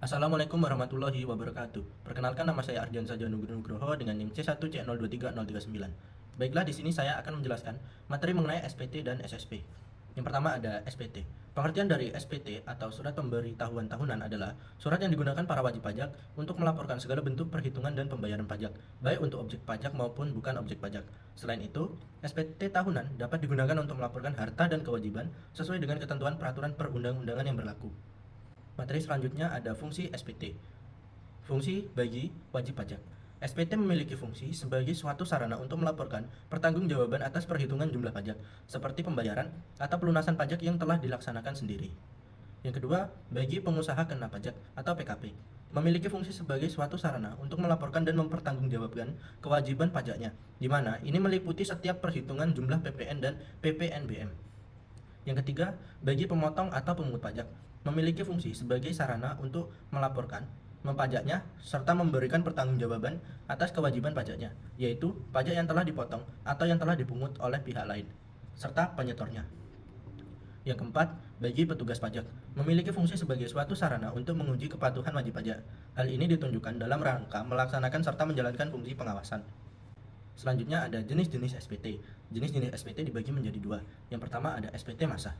Assalamualaikum warahmatullahi wabarakatuh. Perkenalkan, nama saya Ardian Saja Nugroho dengan NIM C1C023039. Baiklah, di sini saya akan menjelaskan materi mengenai SPT dan SSP. Yang pertama ada SPT. Pengertian dari SPT atau Surat Pemberitahuan Tahunan adalah surat yang digunakan para wajib pajak untuk melaporkan segala bentuk perhitungan dan pembayaran pajak, baik untuk objek pajak maupun bukan objek pajak. Selain itu, SPT tahunan dapat digunakan untuk melaporkan harta dan kewajiban sesuai dengan ketentuan peraturan perundang-undangan yang berlaku. Materi selanjutnya ada fungsi SPT. Fungsi bagi wajib pajak. SPT memiliki fungsi sebagai suatu sarana untuk melaporkan pertanggungjawaban atas perhitungan jumlah pajak, seperti pembayaran atau pelunasan pajak yang telah dilaksanakan sendiri. Yang kedua, bagi pengusaha kena pajak atau PKP, memiliki fungsi sebagai suatu sarana untuk melaporkan dan mempertanggungjawabkan kewajiban pajaknya, di mana ini meliputi setiap perhitungan jumlah PPN dan PPNBM. Yang ketiga, bagi pemotong atau pemungut pajak, memiliki fungsi sebagai sarana untuk melaporkan, mempajaknya, serta memberikan pertanggungjawaban atas kewajiban pajaknya, yaitu pajak yang telah dipotong atau yang telah dipungut oleh pihak lain, serta penyetornya. Yang keempat, bagi petugas pajak, memiliki fungsi sebagai suatu sarana untuk menguji kepatuhan wajib pajak. Hal ini ditunjukkan dalam rangka melaksanakan serta menjalankan fungsi pengawasan. Selanjutnya ada jenis-jenis SPT. Jenis-jenis SPT dibagi menjadi dua. Yang pertama ada SPT massa.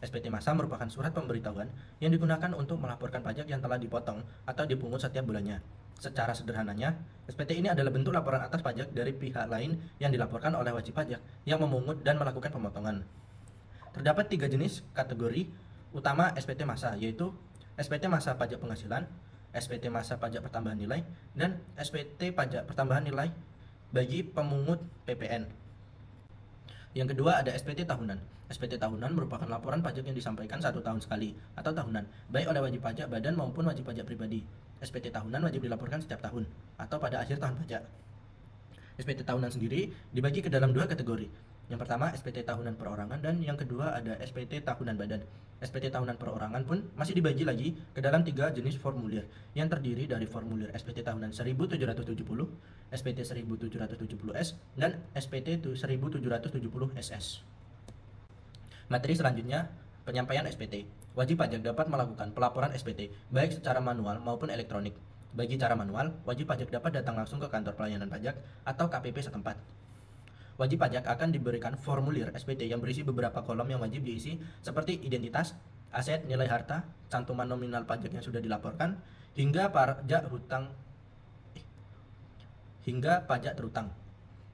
SPT massa merupakan surat pemberitahuan yang digunakan untuk melaporkan pajak yang telah dipotong atau dipungut setiap bulannya. Secara sederhananya, SPT ini adalah bentuk laporan atas pajak dari pihak lain yang dilaporkan oleh wajib pajak yang memungut dan melakukan pemotongan. Terdapat tiga jenis kategori utama SPT massa, yaitu SPT massa pajak penghasilan, SPT massa pajak pertambahan nilai, dan SPT pajak pertambahan nilai bagi pemungut PPN. Yang kedua ada SPT tahunan. SPT tahunan merupakan laporan pajak yang disampaikan 1 tahun sekali atau tahunan, baik oleh wajib pajak badan maupun wajib pajak pribadi. SPT tahunan wajib dilaporkan setiap tahun atau pada akhir tahun pajak. SPT tahunan sendiri dibagi ke dalam dua kategori. Yang pertama SPT tahunan perorangan dan yang kedua ada SPT tahunan badan. SPT tahunan perorangan pun masih dibagi lagi ke dalam tiga jenis formulir yang terdiri dari formulir SPT tahunan 1770, SPT 1770S, dan SPT 1770SS. Materi selanjutnya, penyampaian SPT. Wajib pajak dapat melakukan pelaporan SPT baik secara manual maupun elektronik. Bagi cara manual, wajib pajak dapat datang langsung ke kantor pelayanan pajak atau KPP setempat. Wajib pajak akan diberikan formulir SPT yang berisi beberapa kolom yang wajib diisi seperti identitas, aset, nilai harta, cantuman nominal pajak yang sudah dilaporkan, hingga pajak terutang.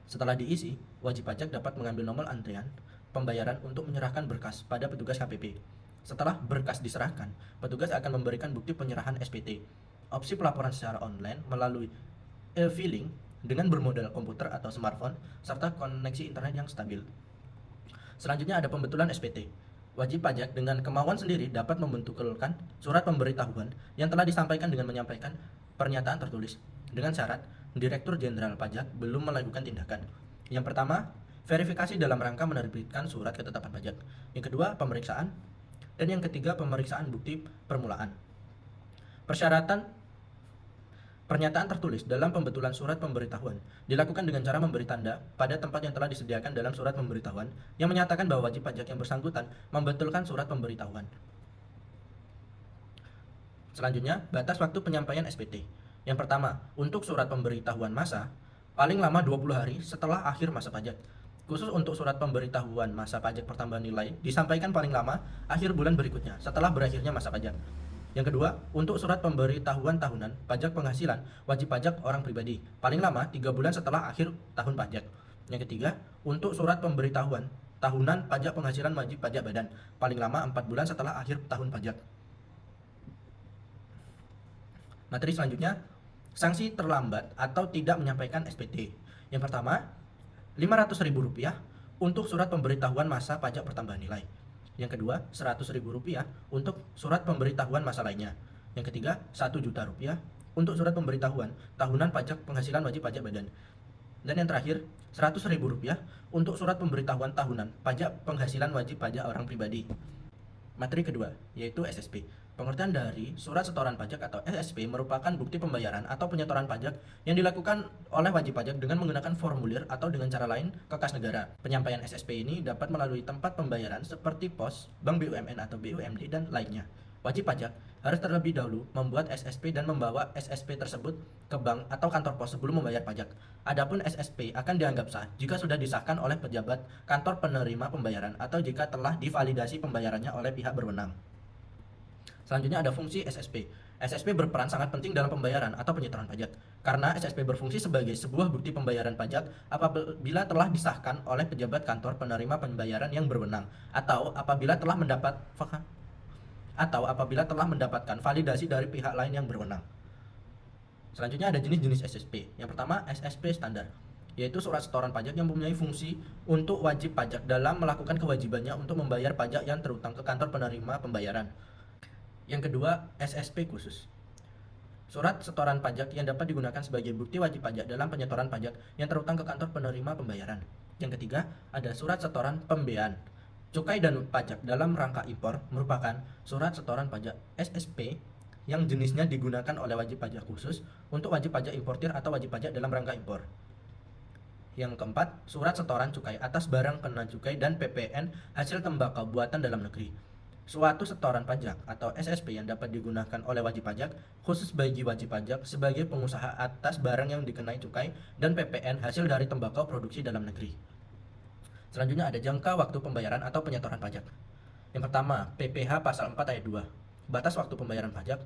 Setelah diisi, wajib pajak dapat mengambil nomor antrean pembayaran untuk menyerahkan berkas pada petugas KPP. Setelah berkas diserahkan, petugas akan memberikan bukti penyerahan SPT. Opsi pelaporan secara online melalui e-filing dengan bermodal komputer atau smartphone serta koneksi internet yang stabil. Selanjutnya ada pembetulan SPT. Wajib pajak dengan kemauan sendiri dapat membentukkan surat pemberitahuan yang telah disampaikan dengan menyampaikan pernyataan tertulis dengan syarat Direktur Jenderal Pajak belum melakukan tindakan. Yang pertama, verifikasi dalam rangka menerbitkan surat ketetapan pajak. Yang kedua, pemeriksaan. Dan yang ketiga, pemeriksaan bukti permulaan. Persyaratan pernyataan tertulis dalam pembetulan surat pemberitahuan dilakukan dengan cara memberi tanda pada tempat yang telah disediakan dalam surat pemberitahuan yang menyatakan bahwa wajib pajak yang bersangkutan membetulkan surat pemberitahuan. Selanjutnya, batas waktu penyampaian SPT. Yang pertama, untuk surat pemberitahuan massa, paling lama 20 hari setelah akhir masa pajak. Khusus untuk surat pemberitahuan masa pajak pertambahan nilai, disampaikan paling lama akhir bulan berikutnya setelah berakhirnya masa pajak. Yang kedua, untuk surat pemberitahuan tahunan pajak penghasilan wajib pajak orang pribadi, paling lama 3 bulan setelah akhir tahun pajak. Yang ketiga, untuk surat pemberitahuan tahunan pajak penghasilan wajib pajak badan, paling lama 4 bulan setelah akhir tahun pajak. Materi selanjutnya, sanksi terlambat atau tidak menyampaikan SPT. Yang pertama, Rp500.000 untuk surat pemberitahuan masa pajak pertambahan nilai. Yang kedua, Rp100.000 untuk surat pemberitahuan masa lainnya. Yang ketiga, Rp1.000.000 untuk surat pemberitahuan tahunan pajak penghasilan wajib pajak badan. Dan yang terakhir, Rp100.000 untuk surat pemberitahuan tahunan pajak penghasilan wajib pajak orang pribadi. Materi kedua, yaitu SSP. Pengertian dari surat setoran pajak atau SSP merupakan bukti pembayaran atau penyetoran pajak yang dilakukan oleh wajib pajak dengan menggunakan formulir atau dengan cara lain ke kas negara. Penyampaian SSP ini dapat melalui tempat pembayaran seperti pos, bank BUMN atau BUMD, dan lainnya. Wajib pajak harus terlebih dahulu membuat SSP dan membawa SSP tersebut ke bank atau kantor pos sebelum membayar pajak. Adapun SSP akan dianggap sah jika sudah disahkan oleh pejabat kantor penerima pembayaran atau jika telah divalidasi pembayarannya oleh pihak berwenang. Selanjutnya ada fungsi SSP. SSP berperan sangat penting dalam pembayaran atau penyetoran pajak, karena SSP berfungsi sebagai sebuah bukti pembayaran pajak apabila telah disahkan oleh pejabat kantor penerima pembayaran yang berwenang, atau apabila telah mendapatkan validasi dari pihak lain yang berwenang. Selanjutnya ada jenis-jenis SSP. Yang pertama, SSP standar, yaitu surat setoran pajak yang mempunyai fungsi untuk wajib pajak dalam melakukan kewajibannya untuk membayar pajak yang terutang ke kantor penerima pembayaran. Yang kedua, SSP khusus. Surat setoran pajak yang dapat digunakan sebagai bukti wajib pajak dalam penyetoran pajak yang terutang ke kantor penerima pembayaran. Yang ketiga, ada surat setoran pembean. Cukai dan pajak dalam rangka impor merupakan surat setoran pajak SSP yang jenisnya digunakan oleh wajib pajak khusus untuk wajib pajak importir atau wajib pajak dalam rangka impor. Yang keempat, surat setoran cukai atas barang kena cukai dan PPN hasil tembakau buatan dalam negeri. Suatu setoran pajak atau SSP yang dapat digunakan oleh wajib pajak khusus bagi wajib pajak sebagai pengusaha atas barang yang dikenai cukai dan PPN hasil dari tembakau produksi dalam negeri. Selanjutnya ada jangka waktu pembayaran atau penyetoran pajak. Yang pertama, PPh pasal 4 ayat 2. Batas waktu pembayaran pajak.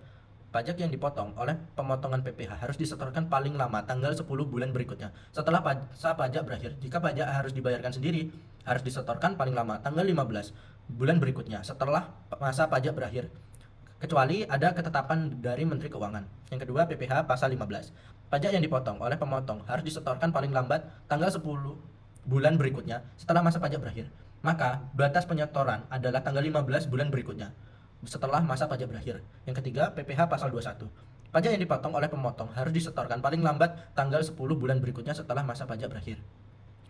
Pajak yang dipotong oleh pemotongan PPh harus disetorkan paling lama tanggal 10 bulan berikutnya setelah masa pajak berakhir. Jika pajak harus dibayarkan sendiri, harus disetorkan paling lama tanggal 15 bulan berikutnya setelah masa pajak berakhir, kecuali ada ketetapan dari Menteri Keuangan. Yang kedua, PPh pasal 15. Pajak yang dipotong oleh pemotong harus disetorkan paling lambat tanggal 10 bulan berikutnya setelah masa pajak berakhir. Maka batas penyetoran adalah tanggal 15 bulan berikutnya setelah masa pajak berakhir. Yang ketiga, PPh pasal 21. Pajak yang dipotong oleh pemotong harus disetorkan paling lambat tanggal 10 bulan berikutnya setelah masa pajak berakhir.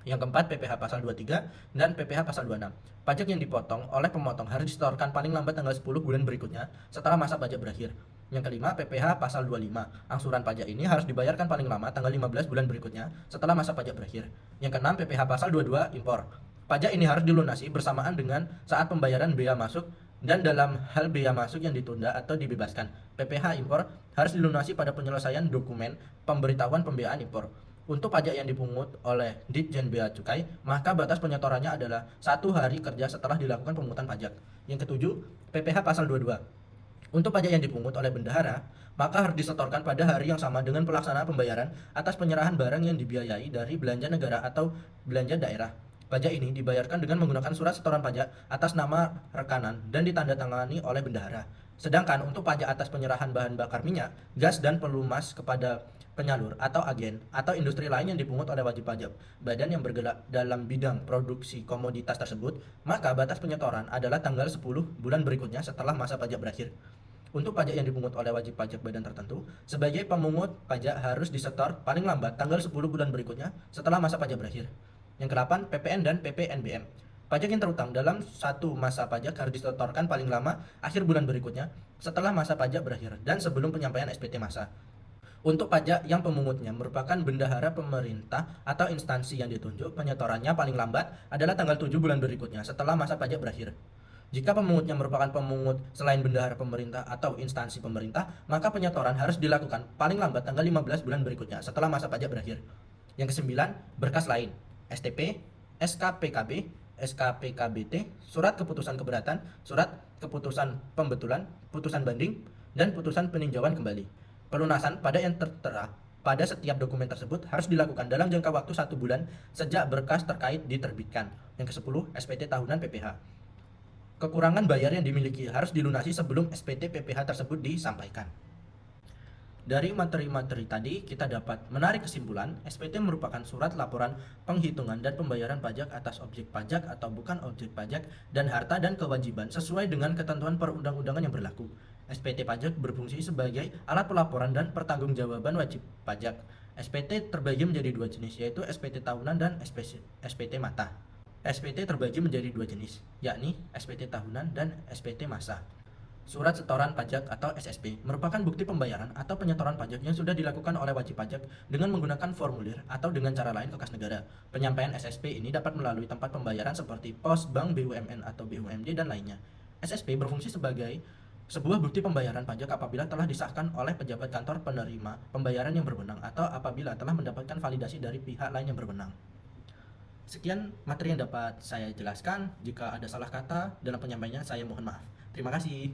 Yang keempat, PPh pasal 23 dan PPh pasal 26. Pajak yang dipotong oleh pemotong harus disetorkan paling lambat tanggal 10 bulan berikutnya setelah masa pajak berakhir. Yang kelima, PPh pasal 25. Angsuran pajak ini harus dibayarkan paling lama tanggal 15 bulan berikutnya setelah masa pajak berakhir. Yang keenam, PPh pasal 22. Impor. Pajak ini harus dilunasi bersamaan dengan saat pembayaran bea masuk dan dalam hal bea masuk yang ditunda atau dibebaskan. PPh impor harus dilunasi pada penyelesaian dokumen pemberitahuan pembeaan impor. Untuk pajak yang dipungut oleh Ditjen Bea Cukai, maka batas penyetorannya adalah 1 hari kerja setelah dilakukan pemungutan pajak. Yang ketujuh, PPh pasal 22. Untuk pajak yang dipungut oleh bendahara, maka harus disetorkan pada hari yang sama dengan pelaksanaan pembayaran atas penyerahan barang yang dibiayai dari belanja negara atau belanja daerah. Pajak ini dibayarkan dengan menggunakan surat setoran pajak atas nama rekanan dan ditandatangani oleh bendahara. Sedangkan untuk pajak atas penyerahan bahan bakar minyak, gas dan pelumas kepada penyalur atau agen atau industri lain yang dipungut oleh wajib pajak badan yang bergerak dalam bidang produksi komoditas tersebut, maka batas penyetoran adalah tanggal 10 bulan berikutnya setelah masa pajak berakhir. Untuk pajak yang dipungut oleh wajib pajak badan tertentu, sebagai pemungut pajak harus disetor paling lambat tanggal 10 bulan berikutnya setelah masa pajak berakhir. Yang ke-8, PPN dan PPNBM. Pajak yang terutang dalam satu masa pajak harus disetorkan paling lama akhir bulan berikutnya setelah masa pajak berakhir dan sebelum penyampaian SPT masa. Untuk pajak yang pemungutnya merupakan bendahara pemerintah atau instansi yang ditunjuk, penyetorannya paling lambat adalah tanggal 7 bulan berikutnya setelah masa pajak berakhir. Jika pemungutnya merupakan pemungut selain bendahara pemerintah atau instansi pemerintah, maka penyetoran harus dilakukan paling lambat tanggal 15 bulan berikutnya setelah masa pajak berakhir. Yang ke-9, berkas lain, STP, SKPKB, SKPKBT, surat keputusan keberatan, surat keputusan pembetulan, putusan banding, dan putusan peninjauan kembali. Pelunasan pada yang tertera pada setiap dokumen tersebut harus dilakukan dalam jangka waktu 1 bulan sejak berkas terkait diterbitkan. Yang ke-10, SPT tahunan PPh. Kekurangan bayar yang dimiliki harus dilunasi sebelum SPT PPh tersebut disampaikan. Dari materi-materi tadi, kita dapat menarik kesimpulan, SPT merupakan surat laporan penghitungan dan pembayaran pajak atas objek pajak atau bukan objek pajak dan harta dan kewajiban sesuai dengan ketentuan perundang-undangan yang berlaku. SPT pajak berfungsi sebagai alat pelaporan dan pertanggungjawaban wajib pajak. SPT terbagi menjadi 2 jenis, yaitu SPT tahunan dan SPT mata. SPT terbagi menjadi 2 jenis, yakni SPT tahunan dan SPT masa. Surat setoran pajak atau SSP merupakan bukti pembayaran atau penyetoran pajak yang sudah dilakukan oleh wajib pajak dengan menggunakan formulir atau dengan cara lain ke kas negara. Penyampaian SSP ini dapat melalui tempat pembayaran seperti pos, bank, BUMN atau BUMD dan lainnya. SSP berfungsi sebagai Sebuah bukti pembayaran pajak apabila telah disahkan oleh pejabat kantor penerima pembayaran yang berwenang atau apabila telah mendapatkan validasi dari pihak lain yang berwenang. Sekian materi yang dapat saya jelaskan. Jika ada salah kata dalam penyampaiannya, saya mohon maaf. Terima kasih.